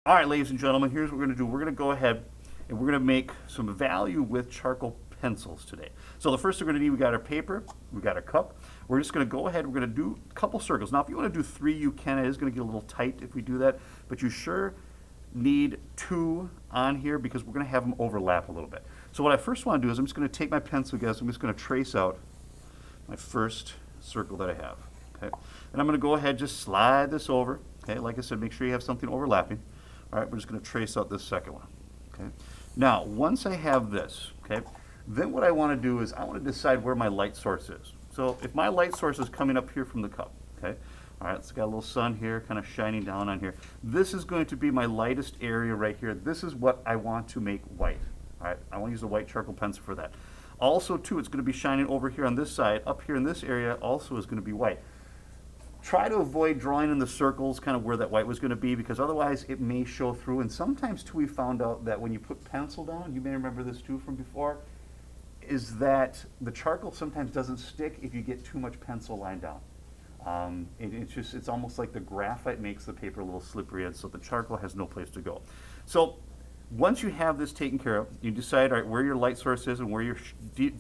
All right, ladies and gentlemen, here's what we're going to do. We're going to go ahead and we're going to make some value with charcoal pencils today. So the first thing we're going to need, we got our paper, we got our cup. We're just going to go ahead, we're going to do a couple circles. Now, if you want to do three, you can. It is going to get a little tight if we do that, but you sure need two on here because we're going to have them overlap a little bit. So what I first want to do is I'm just going to take my pencil, guys, I'm just going to trace out my first circle that I have. Okay, and I'm going to go ahead, just slide this over. Okay, like I said, make sure you have something overlapping. All right, we're just going to trace out this second one. Okay. Now, once I have this, okay, then what I want to do is I want to decide where my light source is. So if my light source is coming up here from the cup, okay, all right, it's got a little sun here, kind of shining down on here. This is going to be my lightest area right here. This is what I want to make white. All right, I want to use a white charcoal pencil for that. Also, too, it's going to be shining over here on this side. Up here in this area also is going to be white. Try to avoid drawing in the circles kind of where that white was going to be because otherwise it may show through. And sometimes too we found out that when you put pencil down, you may remember this too from before, is that the charcoal sometimes doesn't stick if you get too much pencil line down. It's almost like the graphite makes the paper a little slippery and so the charcoal has no place to go. So once you have this taken care of, you decide all right, where your light source is and where your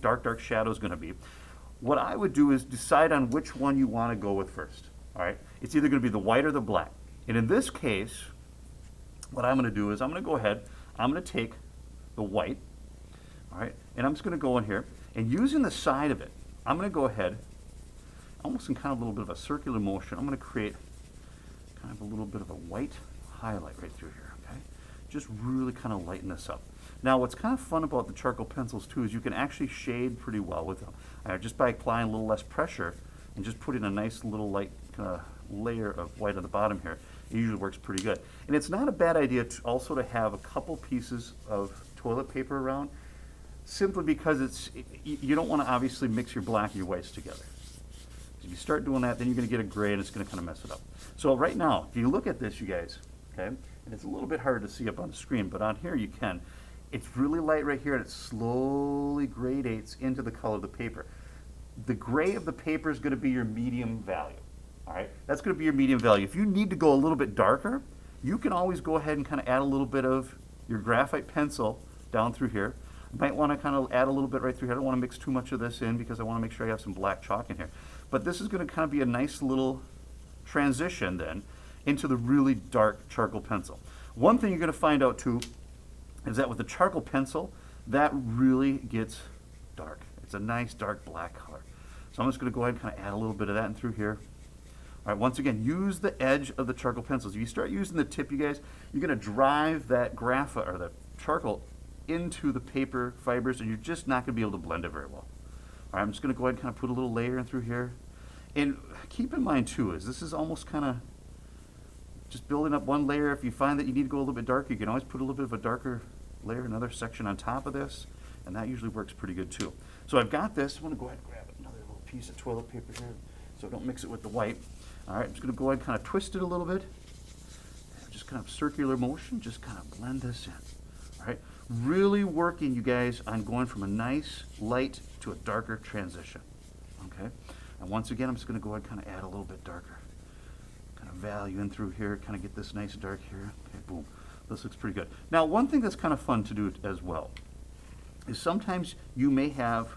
dark shadow is going to be. What I would do is decide on which one you want to go with first. All right, it's either going to be the white or the black. And in this case, what I'm going to do is I'm going to go ahead, I'm going to take the white, all right, and I'm just going to go in here, and using the side of it, I'm going to go ahead, almost in kind of a little bit of a circular motion, I'm going to create kind of a little bit of a white highlight right through here, okay? Just really kind of lighten this up. Now, what's kind of fun about the charcoal pencils, too, is you can actually shade pretty well with them. Just by applying a little less pressure and just putting a nice little light layer of white on the bottom here, it usually works pretty good. And it's not a bad idea also to have a couple pieces of toilet paper around, simply because you don't want to obviously mix your black and your whites together. If you start doing that, then you're going to get a gray and it's going to kind of mess it up. So right now, if you look at this, you guys, okay, and it's a little bit hard to see up on the screen, but on here you can. It's really light right here and it slowly gradates into the color of the paper. The gray of the paper is going to be your medium value. All right, that's going to be your medium value. If you need to go a little bit darker, you can always go ahead and kind of add a little bit of your graphite pencil down through here. You might want to kind of add a little bit right through here. I don't want to mix too much of this in because I want to make sure I have some black chalk in here. But this is going to kind of be a nice little transition then into the really dark charcoal pencil. One thing you're going to find out too is that with the charcoal pencil, that really gets dark. It's a nice dark black color. So I'm just going to go ahead and kind of add a little bit of that in through here. All right, once again, use the edge of the charcoal pencils. If you start using the tip, you guys, you're going to drive that graphite or the charcoal into the paper fibers, and you're just not going to be able to blend it very well. All right, I'm just going to go ahead and kind of put a little layer in through here. And keep in mind, too, is this is almost kind of just building up one layer. If you find that you need to go a little bit darker, you can always put a little bit of a darker layer, another section on top of this, and that usually works pretty good, too. So I've got this. I'm going to go ahead and grab another little piece of toilet paper here so don't mix it with the white. All right, I'm just going to go ahead and kind of twist it a little bit. Just kind of circular motion, just kind of blend this in. All right, really working, you guys, on going from a nice light to a darker transition. Okay, and once again, I'm just going to go ahead and kind of add a little bit darker. Kind of value in through here, kind of get this nice dark here. Okay, boom. This looks pretty good. Now, one thing that's kind of fun to do as well is sometimes you may have,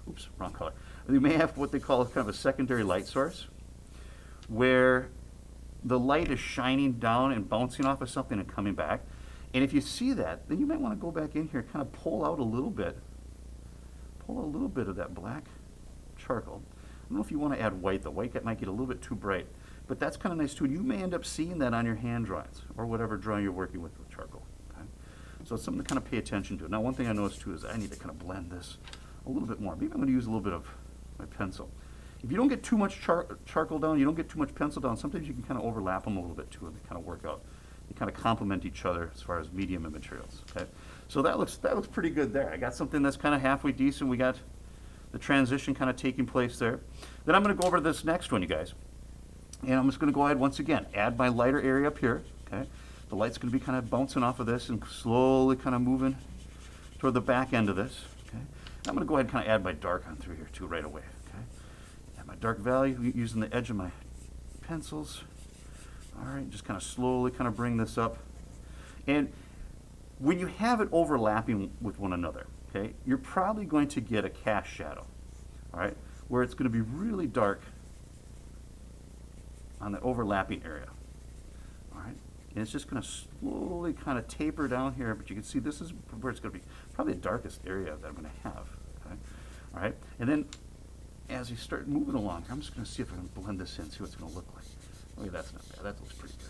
oops, wrong color. You may have what they call kind of a secondary light source, where the light is shining down and bouncing off of something and coming back. And if you see that, then you might want to go back in here, kind of pull out a little bit of that black charcoal. I don't know if you want to add white. The white might get a little bit too bright, but that's kind of nice too. And you may end up seeing that on your hand drawings or whatever drawing you're working with charcoal. Okay? So it's something to kind of pay attention to. Now, one thing I noticed too is I need to kind of blend this a little bit more. Maybe I'm going to use a little bit of my pencil. If you don't get too much charcoal down, you don't get too much pencil down, sometimes you can kind of overlap them a little bit too and they kind of work out. They kind of complement each other as far as medium and materials. Okay, so that looks pretty good there. I got something that's kind of halfway decent. We got the transition kind of taking place there. Then I'm going to go over to this next one, you guys. And I'm just going to go ahead once again, add my lighter area up here. Okay, the light's going to be kind of bouncing off of this and slowly kind of moving toward the back end of this. Okay, I'm going to go ahead and kind of add my dark on through here too right away. My dark value using the edge of my pencils. All right, just kind of slowly kind of bring this up. And when you have it overlapping with one another, okay, you're probably going to get a cast shadow, all right, where it's going to be really dark on the overlapping area, all right, and it's just going to slowly kind of taper down here, but you can see this is where it's going to be probably the darkest area that I'm going to have, okay, all right, and then as you start moving along, I'm just going to see if I can blend this in, see what it's going to look like. Okay, that's not bad, that looks pretty good.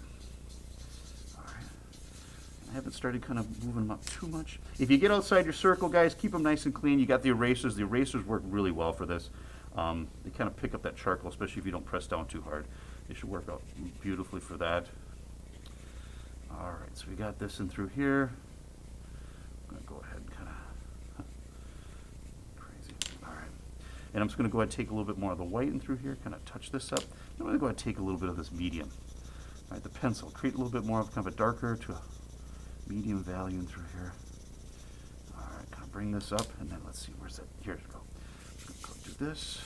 I haven't started kind of moving them up too much. If you get outside your circle, guys, keep them nice and clean. You got the erasers. The erasers work really well for this. They kind of pick up that charcoal, especially if you don't press down too hard. They should work out beautifully for that. All right, so we got this in through here. I'm going to go ahead and kind of crazy. All right, and I'm just going to go ahead and take a little bit more of the white in through here, kind of touch this up. I'm going to go ahead and take a little bit of this medium. All right, the pencil, create a little bit more of kind of a darker to a medium value in through here. All right, kind of bring this up, and then let's see, where's that? Here we go. Go do this.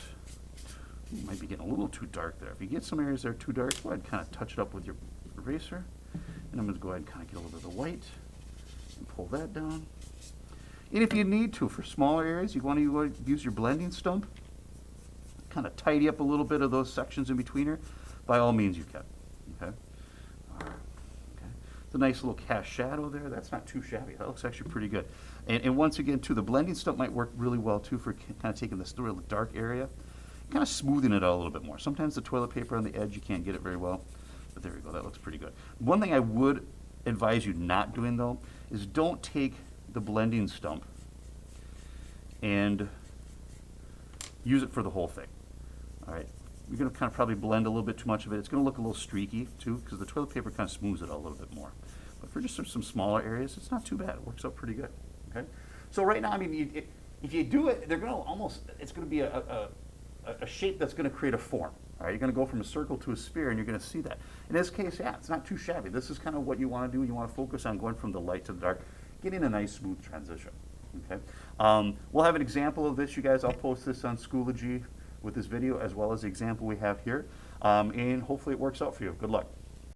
You might be getting a little too dark there. If you get some areas that are too dark, go ahead and kind of touch it up with your eraser. And I'm going to go ahead and kind of get a little bit of the white and pull that down. And if you need to, for smaller areas, you want to use your blending stump, kind of tidy up a little bit of those sections in between here, by all means you can. Okay? All right. A nice little cast shadow there. That's not too shabby. That looks actually pretty good. And once again, too, the blending stump might work really well, too, for kind of taking this real dark area, kind of smoothing it out a little bit more. Sometimes the toilet paper on the edge, you can't get it very well. But there we go. That looks pretty good. One thing I would advise you not doing, though, is don't take the blending stump and use it for the whole thing. All right? You're going to kind of probably blend a little bit too much of it. It's going to look a little streaky, too, because the toilet paper kind of smooths it out a little bit more. But for just some smaller areas, it's not too bad. It works out pretty good. Okay. So right now, I mean, if you do it, they're going to almost, it's going to be a shape that's going to create a form. All right. You're going to go from a circle to a sphere, and you're going to see that. In this case, yeah, it's not too shabby. This is kind of what you want to do. You want to focus on going from the light to the dark, getting a nice smooth transition. Okay. We'll have an example of this, you guys. I'll post this on Schoology with this video, as well as the example we have here. And hopefully it works out for you. Good luck.